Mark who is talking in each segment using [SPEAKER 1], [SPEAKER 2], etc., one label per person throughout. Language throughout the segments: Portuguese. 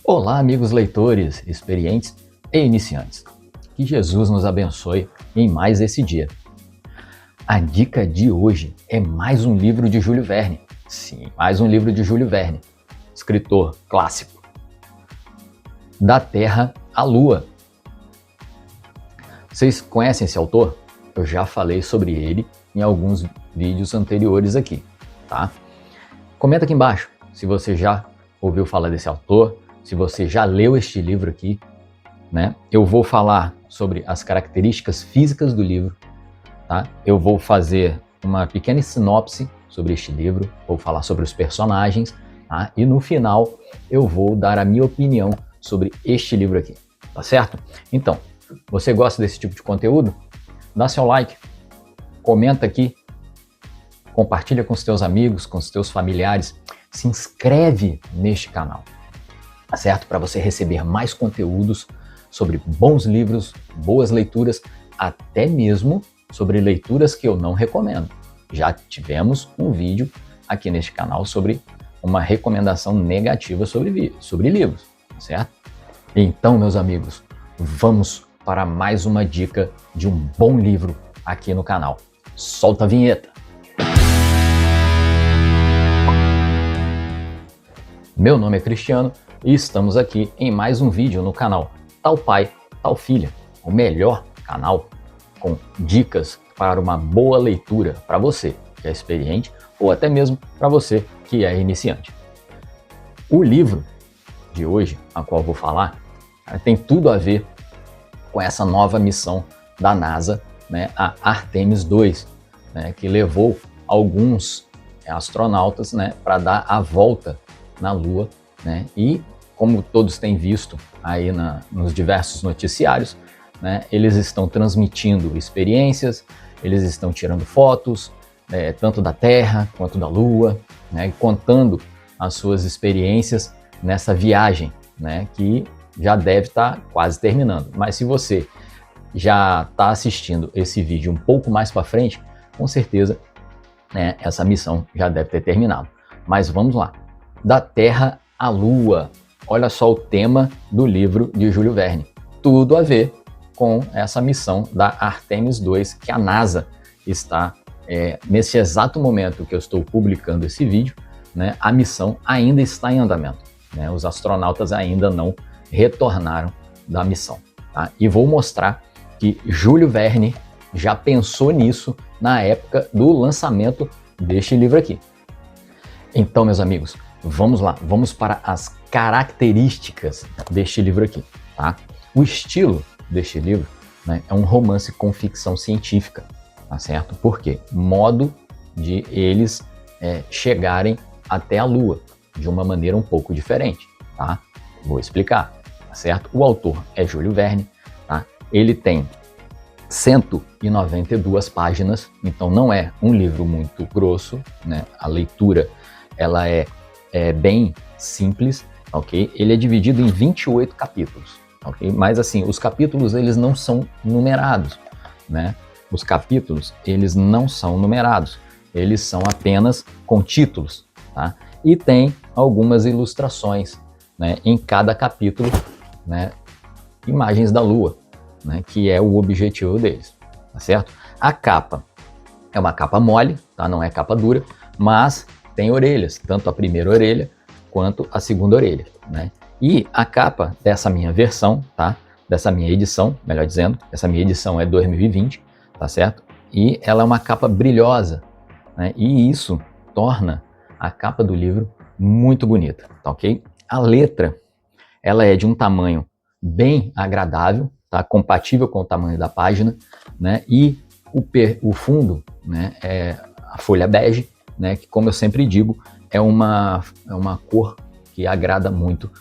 [SPEAKER 1] Olá, amigos leitores, experientes e iniciantes. Que Jesus nos abençoe em mais esse dia. A dica de hoje é mais um livro de Júlio Verne. Sim, mais um livro de Júlio Verne, escritor clássico. Da Terra à Lua. Vocês conhecem esse autor? Eu já falei sobre ele em alguns vídeos anteriores aqui, tá? Comenta aqui embaixo se você já ouviu falar desse autor, se você já leu este livro aqui, né? Eu vou falar sobre as características físicas do livro, tá? Eu vou fazer uma pequena sinopse sobre este livro, vou falar sobre os personagens, tá? E no final eu vou dar a minha opinião sobre este livro aqui, tá certo? Então, você gosta desse tipo de conteúdo? Dá seu like, comenta aqui, compartilha com os teus amigos, com os teus familiares, se inscreve neste canal, tá certo? Para você receber mais conteúdos sobre bons livros, boas leituras, até mesmo sobre leituras que eu não recomendo. Já tivemos um vídeo aqui neste canal sobre uma recomendação negativa sobre livros, tá certo? Então, meus amigos, vamos para mais uma dica de um bom livro aqui no canal. Solta a vinheta! Meu nome é Cristiano e estamos aqui em mais um vídeo no canal Tal Pai, Tal Filha, o melhor canal com dicas para uma boa leitura para você que é experiente ou até mesmo para você que é iniciante. O livro de hoje, a qual vou falar, tem tudo a ver com essa nova missão da NASA, né, a Artemis II, né, que levou alguns astronautas, né, para dar a volta na Lua, né, e como todos têm visto aí nos diversos noticiários, né, eles estão transmitindo experiências, eles estão tirando fotos, tanto da Terra quanto da Lua, né, contando as suas experiências nessa viagem, né, que já deve estar quase terminando. Mas se você já está assistindo esse vídeo um pouco mais para frente, com certeza, né, essa missão já deve ter terminado. Mas vamos lá. Da Terra à Lua. Olha só o tema do livro de Júlio Verne. Tudo a ver com essa missão da Artemis II que a NASA está, nesse exato momento que eu estou publicando esse vídeo, né, a missão ainda está em andamento, né, os astronautas ainda não retornaram da missão, tá? E vou mostrar que Júlio Verne já pensou nisso na época do lançamento deste livro aqui. Então, meus amigos, vamos lá, vamos para as características deste livro aqui, tá? O estilo deste livro, né, é um romance com ficção científica, tá certo? Por quê? Modo de eles chegarem até a Lua de uma maneira um pouco diferente, tá? Vou explicar, tá certo? O autor é Júlio Verne, tá? Ele tem 192 páginas, então não é um livro muito grosso, né? A leitura ela é bem simples, ok? Ele é dividido em 28 capítulos, ok? Mas assim, os capítulos eles não são numerados, né? Os capítulos eles não são numerados, eles são apenas com títulos, tá? E tem algumas ilustrações, né, em cada capítulo, né, imagens da Lua, né, que é o objetivo deles, tá certo? A capa é uma capa mole, tá? Não é capa dura, mas tem orelhas, tanto a primeira orelha quanto a segunda orelha, né? E a capa dessa minha versão, tá? Dessa minha edição, melhor dizendo, essa minha edição é 2020, tá certo? E ela é uma capa brilhosa, né? E isso torna a capa do livro muito bonita, tá ok? A letra, ela é de um tamanho bem agradável, tá? Compatível com o tamanho da página, né? E o fundo, né, é a folha bege, né, que como eu sempre digo, é uma cor que agrada muito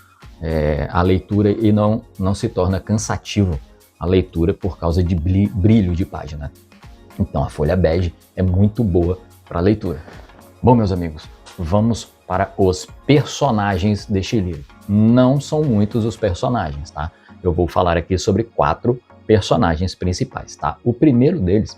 [SPEAKER 1] a leitura e não se torna cansativo a leitura por causa de brilho de página. Então a folha bege é muito boa para leitura. Bom, meus amigos, vamos para os personagens deste livro. Não são muitos os personagens, tá? Eu vou falar aqui sobre 4 personagens principais, tá? O primeiro deles,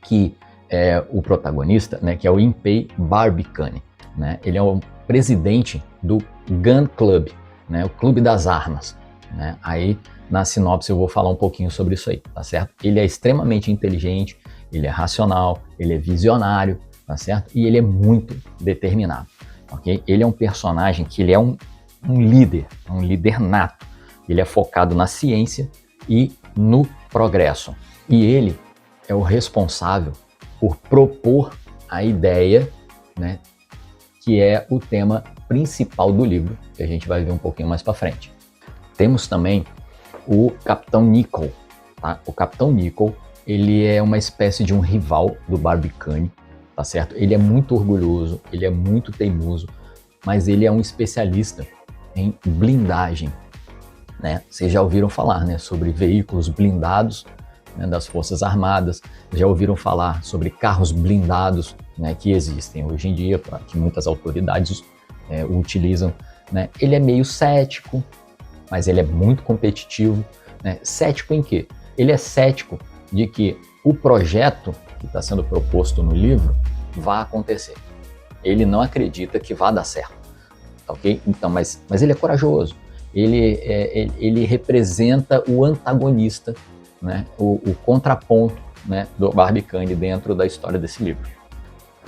[SPEAKER 1] que é o protagonista, né, que é o Impey Barbicane, né? Ele é o presidente do Gun Club, né, o Clube das Armas, né? Aí na sinopse eu vou falar um pouquinho sobre isso aí, tá certo? Ele é extremamente inteligente, ele é racional, ele é visionário, tá certo? E ele é muito determinado, ok? Ele é um personagem que ele é um líder nato. Ele é focado na ciência e no progresso. E ele é o responsável por propor a ideia, né, que é o tema principal do livro, que a gente vai ver um pouquinho mais para frente. Temos também o Capitão Nichol, tá? O Capitão Nichol, ele é uma espécie de um rival do Barbicane, tá certo? Ele é muito orgulhoso, ele é muito teimoso, mas ele é um especialista em blindagem, né? Vocês já ouviram falar, né, sobre veículos blindados, né, das Forças Armadas, já ouviram falar sobre carros blindados, né, que existem hoje em dia, que muitas autoridades utilizam, né? Ele é meio cético, mas ele é muito competitivo, né? Cético em quê? Ele é cético de que o projeto que está sendo proposto no livro vá acontecer. Ele não acredita que vá dar certo, tá ok? Então, mas ele é corajoso. Ele representa o antagonista, né? O contraponto, né, do Barbicane dentro da história desse livro.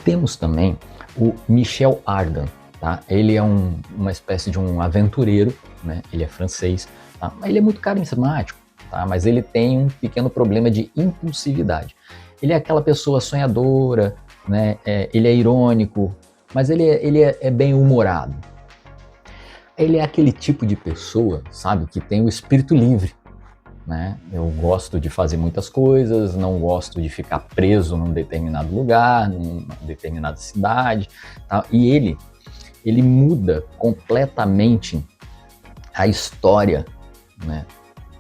[SPEAKER 1] Temos também o Michel Ardan, tá? Ele é uma espécie de um aventureiro, né? Ele é francês, tá? Ele é muito carismático, tá? Mas ele tem um pequeno problema de impulsividade. Ele é aquela pessoa sonhadora, né? Ele é irônico, mas ele é bem humorado. Ele é aquele tipo de pessoa, sabe, que tem o espírito livre, né? Eu gosto de fazer muitas coisas, não gosto de ficar preso num determinado lugar, numa determinada cidade, tá? E ele muda completamente a história, né,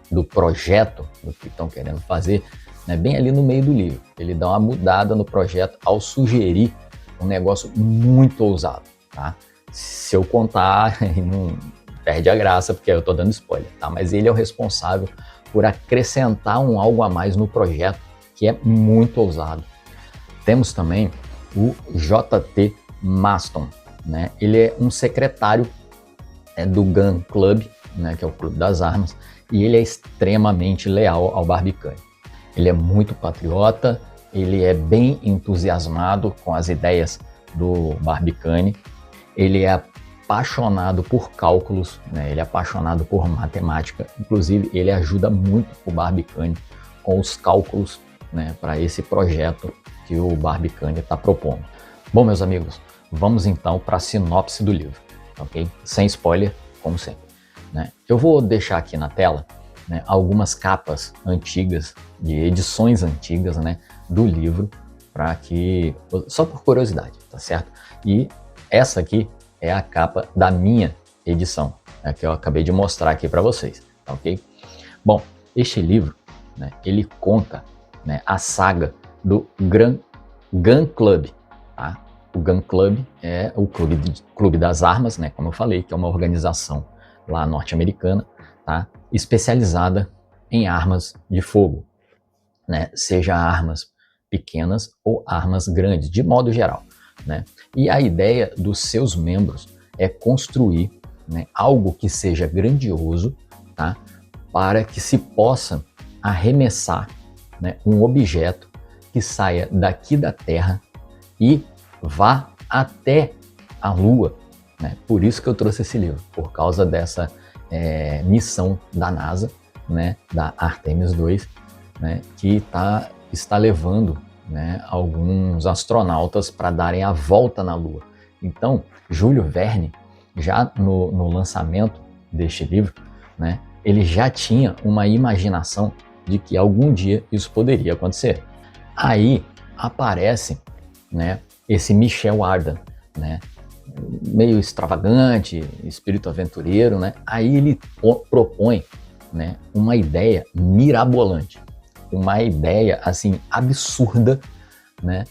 [SPEAKER 1] do projeto, do que estão querendo fazer, né, bem ali no meio do livro. Ele dá uma mudada no projeto ao sugerir um negócio muito ousado, tá? Se eu contar, não perde a graça, porque eu estou dando spoiler, tá? Mas ele é o responsável por acrescentar algo a mais no projeto, que é muito ousado. Temos também o J.T. Maston, né? Ele é um secretário do Gun Club, né, que é o Clube das Armas, e ele é extremamente leal ao Barbicane. Ele é muito patriota, ele é bem entusiasmado com as ideias do Barbicane, ele é apaixonado por cálculos, né? Ele é apaixonado por matemática, inclusive ele ajuda muito o Barbicane com os cálculos, né, para esse projeto que o Barbicane está propondo. Bom, meus amigos, vamos então para a sinopse do livro, ok? Sem spoiler, como sempre, né? Eu vou deixar aqui na tela, né, algumas capas antigas, de edições antigas, né, do livro, para que, só por curiosidade, tá certo? E essa aqui é a capa da minha edição, né, que eu acabei de mostrar aqui para vocês, tá ok? Bom, este livro, né, ele conta, né, a saga do Gun Club, tá? O Gun Club é o clube das armas, né, como eu falei, que é uma organização lá norte-americana, tá? Especializada em armas de fogo, né? Seja armas pequenas ou armas grandes, de modo geral, né? E a ideia dos seus membros é construir, né, algo que seja grandioso, tá? Para que se possa arremessar, né, um objeto que saia daqui da Terra e vá até a Lua, né? Por isso que eu trouxe esse livro, por causa dessa missão da NASA, né, da Artemis 2, né, que está levando, né, alguns astronautas para darem a volta na Lua. Então, Júlio Verne, já no lançamento deste livro, né, ele já tinha uma imaginação de que algum dia isso poderia acontecer. Aí aparece, né, esse Michel Ardan, né, meio extravagante, espírito aventureiro, né? Aí ele propõe, né, uma ideia mirabolante, uma ideia assim absurda, né,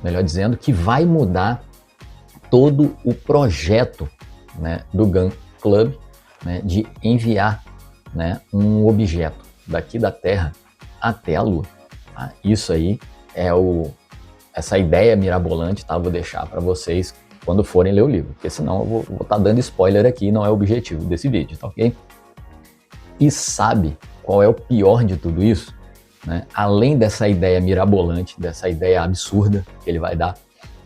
[SPEAKER 1] melhor dizendo, que vai mudar todo o projeto, né, do Gun Club, né, de enviar, né, um objeto daqui da Terra até a Lua. Tá? Isso aí é essa ideia mirabolante, tá? Vou deixar para vocês quando forem ler o livro, porque senão eu vou estar dando spoiler aqui, não é o objetivo desse vídeo, tá ok? E sabe qual é o pior de tudo isso? Né? Além dessa ideia mirabolante, dessa ideia absurda que ele vai dar,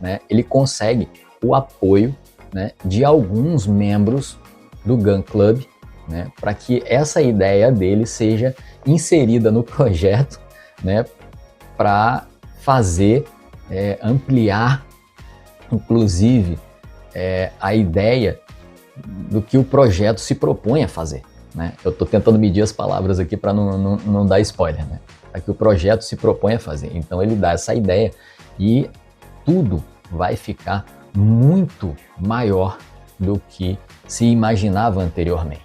[SPEAKER 1] né? Ele consegue o apoio, né, de alguns membros do Gun Club, né, para que essa ideia dele seja inserida no projeto, né, para fazer ampliar, inclusive, a ideia do que o projeto se propõe a fazer. Né? Eu estou tentando medir as palavras aqui para não dar spoiler, né? É que o projeto se propõe a fazer. Então ele dá essa ideia e tudo vai ficar muito maior do que se imaginava anteriormente.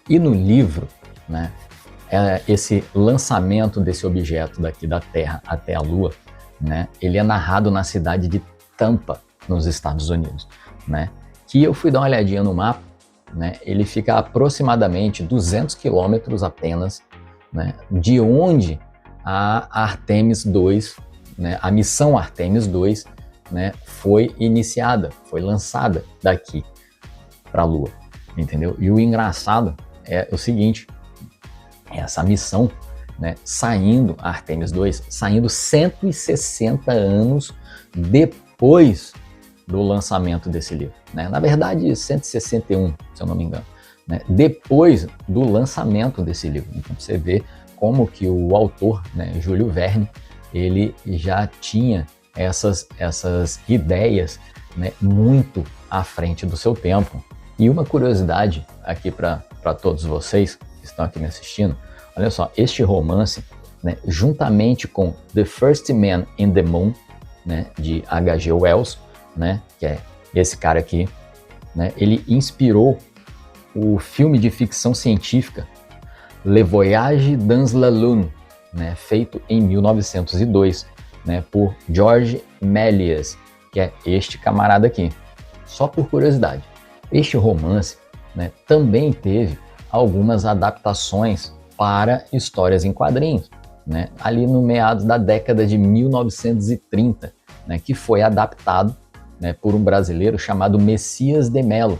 [SPEAKER 1] E no livro, né, esse lançamento desse objeto daqui da Terra até a Lua, né, ele é narrado na cidade de Tampa, nos Estados Unidos, né, que eu fui dar uma olhadinha no mapa, né, ele fica a aproximadamente 200 quilômetros apenas, né, de onde a Artemis 2, né, a missão Artemis 2, né, foi iniciada, foi lançada daqui para a Lua, entendeu? E o engraçado é o seguinte, essa missão, né, saindo, a Artemis 2, saindo 160 anos depois do lançamento desse livro, né? Na verdade, 161, se eu não me engano, né? Depois do lançamento desse livro. Então você vê como que o autor, né, Júlio Verne, ele já tinha essas ideias, né, muito à frente do seu tempo. E uma curiosidade aqui para todos vocês que estão aqui me assistindo, olha só, este romance, né, juntamente com The First Man in the Moon, né, de H.G. Wells, né, que é esse cara aqui, né, ele inspirou o filme de ficção científica Le Voyage dans la Lune, né, feito em 1902, né, por George Méliès, que é este camarada aqui. Só por curiosidade, este romance, né, também teve algumas adaptações para histórias em quadrinhos, né, ali no meados da década de 1930, né, que foi adaptado, né, por um brasileiro chamado Messias de Mello,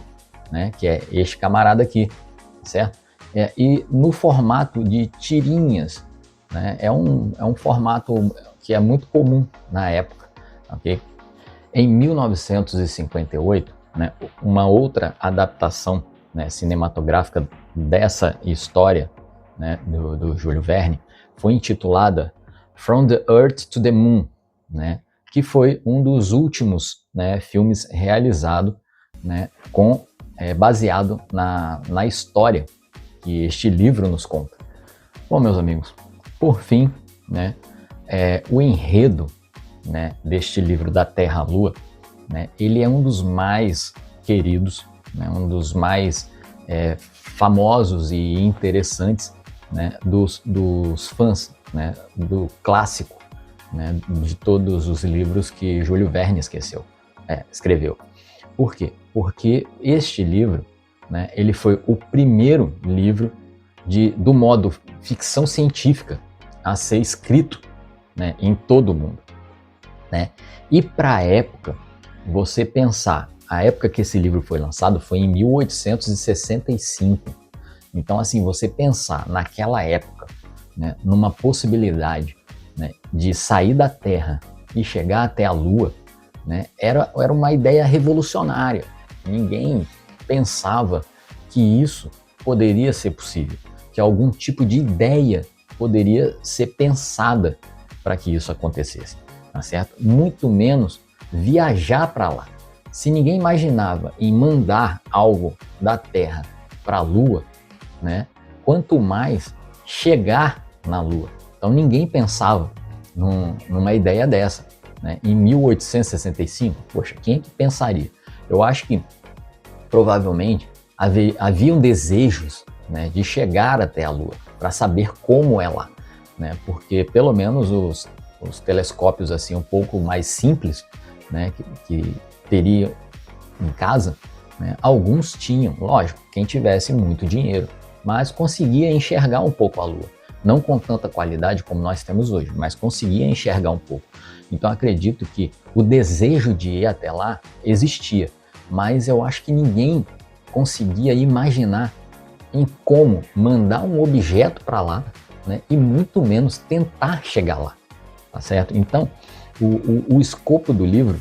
[SPEAKER 1] né, que é este camarada aqui, certo? E no formato de tirinhas, né, é um formato que é muito comum na época, ok? Em 1958, né, uma outra adaptação, né, cinematográfica dessa história, né, do Júlio Verne foi intitulada From the Earth to the Moon, né, que foi um dos últimos, né, filmes realizado, né, baseado na história que este livro nos conta. Bom, meus amigos, por fim, né, o enredo, né, deste livro da Terra à Lua, né, ele é um dos mais queridos, né, um dos mais famosos e interessantes, né, dos fãs, né, do clássico, né, de todos os livros que Júlio Verne escreveu. Por quê? Porque este livro, né, ele foi o primeiro livro do modo ficção científica a ser escrito, né, em todo o mundo, né? E para a época, você pensar, a época que esse livro foi lançado foi em 1865. Então, assim, você pensar naquela época, né, numa possibilidade, né, de sair da Terra e chegar até a Lua, né, era uma ideia revolucionária. Ninguém pensava que isso poderia ser possível, que algum tipo de ideia poderia ser pensada para que isso acontecesse, tá certo? Muito menos viajar para lá. Se ninguém imaginava em mandar algo da Terra para a Lua, né, quanto mais chegar na Lua. Então ninguém pensava numa ideia dessa, né? Em 1865, poxa, quem é que pensaria? Eu acho que provavelmente haviam desejos, né, de chegar até a Lua, para saber como é lá, né? Porque pelo menos os telescópios assim um pouco mais simples, né, que teria em casa, né, alguns tinham, lógico, quem tivesse muito dinheiro, mas conseguia enxergar um pouco a Lua. Não com tanta qualidade como nós temos hoje, mas conseguia enxergar um pouco. Então acredito que O desejo de ir até lá existia, mas eu acho que ninguém conseguia imaginar em como mandar um objeto para lá, né, e muito menos tentar chegar lá, tá certo? Então, o escopo do livro,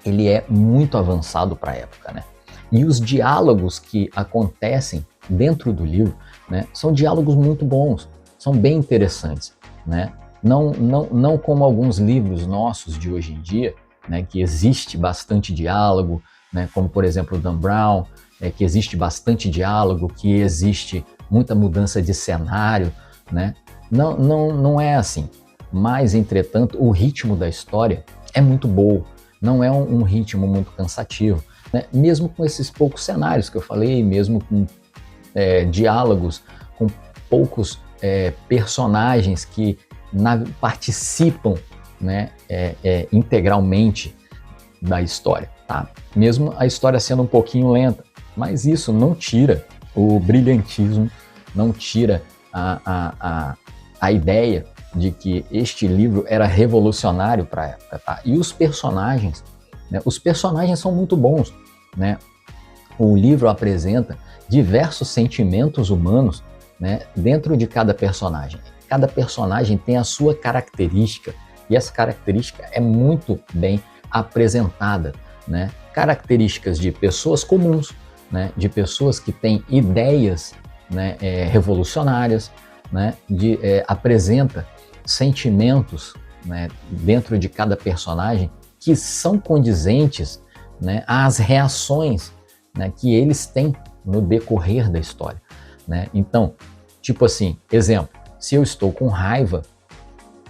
[SPEAKER 1] ele é muito avançado para a época, né? E os diálogos que acontecem dentro do livro, né, são diálogos muito bons, são bem interessantes, né? Não como alguns livros nossos de hoje em dia, né, que existe bastante diálogo, né, como por exemplo o Dan Brown, que existe bastante diálogo, que existe muita mudança de cenário, né? Não é assim. Mas, entretanto, o ritmo da história é muito bom, não é um ritmo muito cansativo, né? Mesmo com esses poucos cenários que eu falei, mesmo com diálogos, com poucos personagens que participam, né, integralmente da história, tá? Mesmo a história sendo um pouquinho lenta, mas isso não tira o brilhantismo, não tira a ideia de que este livro era revolucionário para a época, tá? E os personagens, né? Os personagens são muito bons, né? O livro apresenta diversos sentimentos humanos, né, dentro de cada personagem. Cada personagem tem a sua característica e essa característica é muito bem apresentada, né? Características de pessoas comuns, né, de pessoas que têm ideias, né, revolucionárias, né, apresenta sentimentos, né, dentro de cada personagem que são condizentes, né, às reações, né, que eles têm no decorrer da história, né? Então, tipo assim, exemplo, se eu estou com raiva,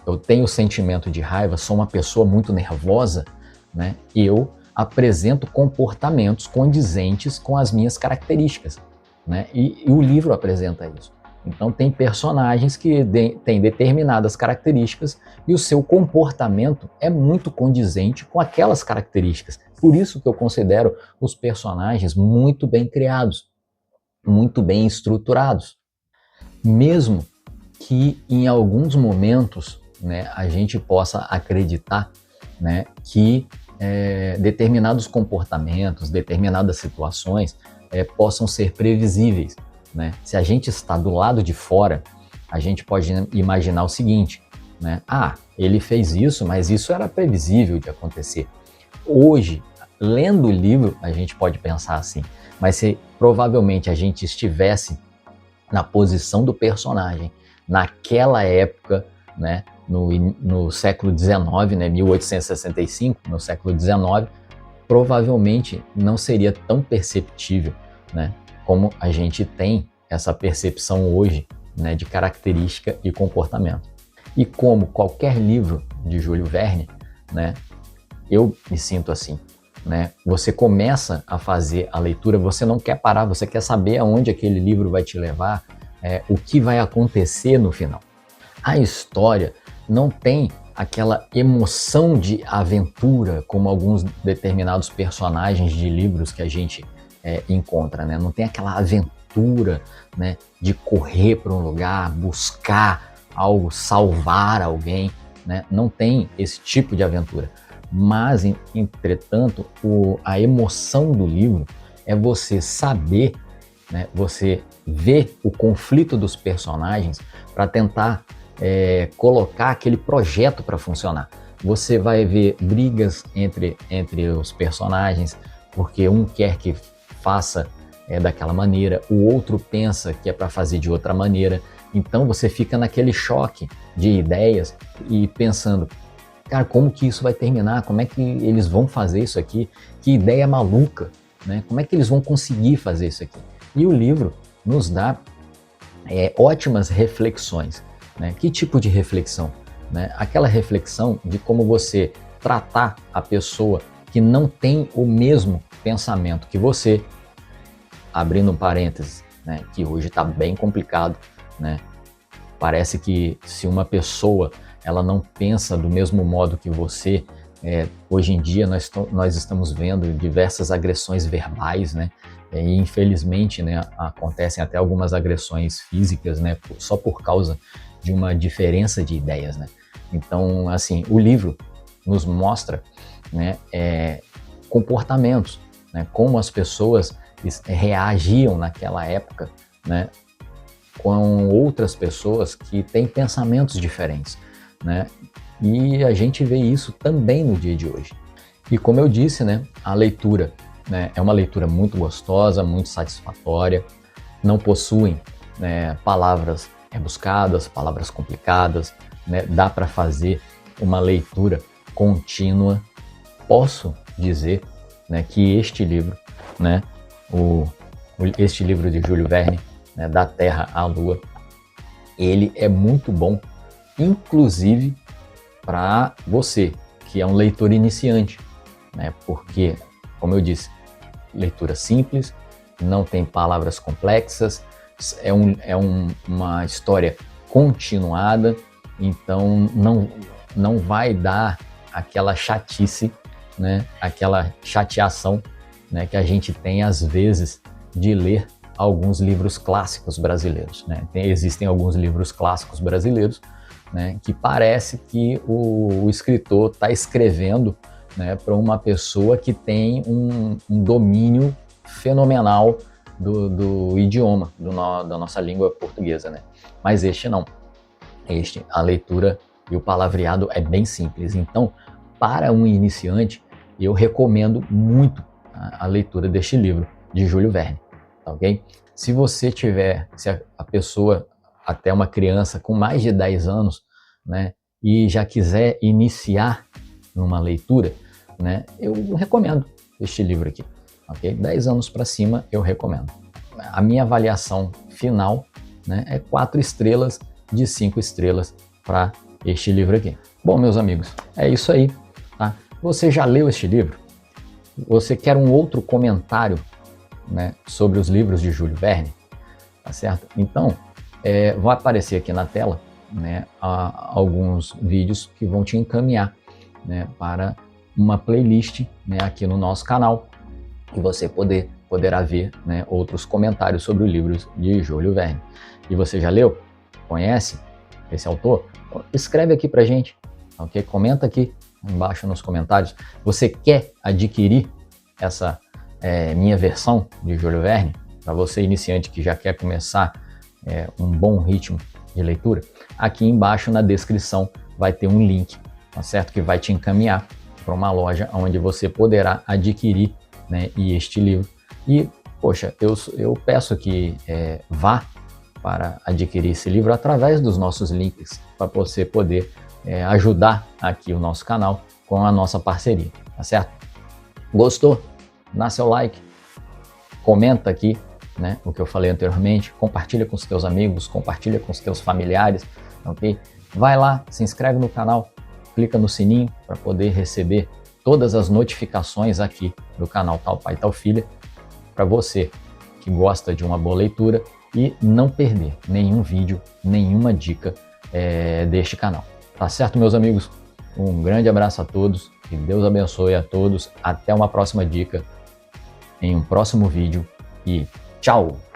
[SPEAKER 1] eu tenho o sentimento de raiva, sou uma pessoa muito nervosa, né? Eu apresento comportamentos condizentes com as minhas características, né? E o livro apresenta isso. Então tem personagens que têm determinadas características e o seu comportamento é muito condizente com aquelas características. Por isso que eu considero os personagens muito bem criados, muito bem estruturados. Mesmo que em alguns momentos, né, a gente possa acreditar, né, que determinados comportamentos, determinadas situações possam ser previsíveis, né? Se a gente está do lado de fora, a gente pode imaginar o seguinte, né? Ah, ele fez isso, mas isso era previsível de acontecer. Hoje, lendo o livro, a gente pode pensar assim, mas se provavelmente a gente estivesse na posição do personagem, naquela época, né, no século XIX, né, 1865, no século XIX, provavelmente não seria tão perceptível, né, como a gente tem essa percepção hoje, né, de característica e comportamento. E como qualquer livro de Júlio Verne, né, eu me sinto assim, né? Você começa a fazer a leitura, você não quer parar, você quer saber aonde aquele livro vai te levar, o que vai acontecer no final. A história não tem aquela emoção de aventura como alguns determinados personagens de livros que a gente encontra, né? Não tem aquela aventura, né, de correr para um lugar, buscar algo, salvar alguém, né? Não tem esse tipo de aventura. Mas, entretanto, a emoção do livro é você saber, né, você ver o conflito dos personagens para tentar colocar aquele projeto para funcionar. Você vai ver brigas entre os personagens, porque um quer que faça daquela maneira, o outro pensa que é para fazer de outra maneira. Então você fica naquele choque de ideias e pensando, cara, como que isso vai terminar? Como é que eles vão fazer isso aqui? Que ideia maluca, né? Como é que eles vão conseguir fazer isso aqui? E o livro nos dá ótimas reflexões, né? Que tipo de reflexão? Né? Aquela reflexão de como você tratar a pessoa que não tem o mesmo pensamento que você, abrindo um parênteses, né? Que hoje está bem complicado, né? Parece que se uma pessoa ela não pensa do mesmo modo que você, hoje em dia nós estamos vendo diversas agressões verbais, né? E infelizmente, né, acontecem até algumas agressões físicas, né, só por causa de uma diferença de ideias, né? Então, assim, o livro nos mostra né, comportamentos, né, como as pessoas reagiam naquela época, né, com outras pessoas que têm pensamentos diferentes, né? E a gente vê isso também no dia de hoje. E como eu disse, né, a leitura, né, é uma leitura muito gostosa, muito satisfatória, não possuem, né, palavras rebuscadas, palavras complicadas, né, dá para fazer uma leitura contínua. Posso dizer, né, que este livro, né, este livro de Júlio Verne, né, Da Terra à Lua, ele é muito bom, inclusive para você que é um leitor iniciante, né, porque, como eu disse, leitura simples, não tem palavras complexas, uma história continuada, então não vai dar aquela chatice, né, aquela chateação, né, que a gente tem às vezes de ler alguns livros clássicos brasileiros, né? Existem alguns livros clássicos brasileiros, né, que parece que o escritor está escrevendo, né, para uma pessoa que tem um domínio fenomenal do idioma, da nossa língua portuguesa, né? Mas este não. A leitura e o palavreado é bem simples. Então, para um iniciante, eu recomendo muito a leitura deste livro de Júlio Verne, tá ok? Se a pessoa, até uma criança com mais de 10 anos, né, e já quiser iniciar numa leitura, né, eu recomendo este livro aqui, ok? 10 anos para cima eu recomendo. A minha avaliação final, né, é 4 estrelas de 5 estrelas para este livro aqui. Bom, meus amigos, é isso aí, tá? Você já leu este livro? Você quer um outro comentário, né, sobre os livros de Júlio Verne? Tá certo? Então, vai aparecer aqui na tela, né, alguns vídeos que vão te encaminhar, né, para uma playlist, né, aqui no nosso canal, e você poderá ver, né, outros comentários sobre os livros de Júlio Verne. E você já leu? Conhece esse autor? Escreve aqui pra gente, ok? Comenta aqui embaixo nos comentários. Você quer adquirir essa minha versão de Júlio Verne? Para você iniciante que já quer começar um bom ritmo de leitura, aqui embaixo na descrição vai ter um link, tá certo? Que vai te encaminhar para uma loja onde você poderá adquirir, né, este livro. E, poxa, eu peço que vá para adquirir esse livro através dos nossos links, para você poder ajudar aqui o nosso canal com a nossa parceria, tá certo? Gostou? Dá seu like, comenta aqui, né, o que eu falei anteriormente, compartilha com os teus amigos, compartilha com os teus familiares, ok? Vai lá, se inscreve no canal, clica no sininho para poder receber todas as notificações aqui do canal Tal Pai Tal Filha, para você que gosta de uma boa leitura e não perder nenhum vídeo, nenhuma dica deste canal. Tá certo, meus amigos? Um grande abraço a todos, que Deus abençoe a todos, até uma próxima dica, em um próximo vídeo e tchau!